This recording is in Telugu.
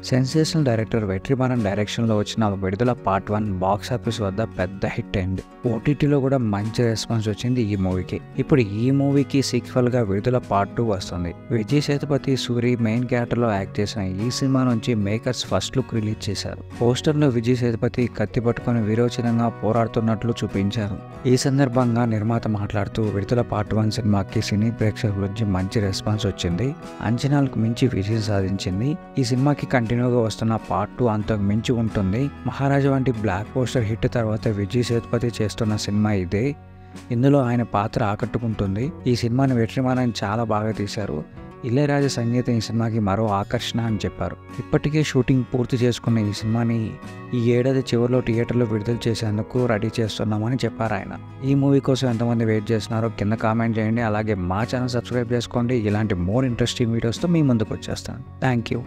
సెన్సేషనల్ డైరెక్టర్ వెట్రిమారన్ డైరెక్షన్లో వచ్చిన విడుదల పార్ట్ 1 బాక్స్ ఆఫీస్ వద్ద పెద్ద హిట్ అయింది. ఓటీటీలో కూడా మంచి రెస్పాన్స్ వచ్చింది ఈ మూవీకి. ఇప్పుడు ఈ మూవీకి సీక్వెల్గా విడుదల పార్ట్ 2 వస్తుంది. విజయ్ సేతుపతి, సూరి మెయిన్ క్యారెక్టర్లో యాక్ట్ చేసిన ఈ సినిమా నుంచి మేకర్స్ ఫస్ట్ లుక్ రిలీజ్ చేశారు. పోస్టర్లో విజయ్ సేతుపతి కత్తి పట్టుకుని విరోచనంగా పోరాడుతున్నట్లు చూపించారు. ఈ సందర్భంగా నిర్మాత మాట్లాడుతూ విడుదల పార్ట్ 1 సినిమాకి సినీ ప్రేక్షకుల నుంచి మంచి రెస్పాన్స్ వచ్చింది, అంచనాలకు మించి విజయం సాధించింది. ఈ సినిమాకి కంటిన్యూగా వస్తున్న పార్ట్ 2 అంతకు మించి ఉంటుంది. మహారాజా వంటి బ్లాక్ పోస్టర్ హిట్ తర్వాత విజయ్ సేతుపతి చేస్తున్న సినిమా ఇదే. ఇందులో ఆయన పాత్ర ఆకట్టుకుంటుంది. ఈ సినిమాని వెట్రిమారన్ చాలా బాగా తీశారు. ఇళయరాజా సంగీతం ఈ సినిమాకి మరో ఆకర్షణ అని చెప్పారు. ఇప్పటికే షూటింగ్ పూర్తి చేసుకున్న ఈ సినిమాని ఈ ఏడాది చివరిలో థియేటర్లో విడుదల చేసేందుకు రెడీ చేస్తున్నామని చెప్పారు ఆయన. ఈ మూవీ కోసం ఎంతమంది వెయిట్ చేస్తున్నారో కింద కామెంట్ చేయండి. అలాగే మా ఛానల్ సబ్స్క్రైబ్ చేసుకోండి. ఇలాంటి మోర్ ఇంట్రెస్టింగ్ వీడియోస్తో మీ ముందుకు వచ్చేస్తాను. Thank you.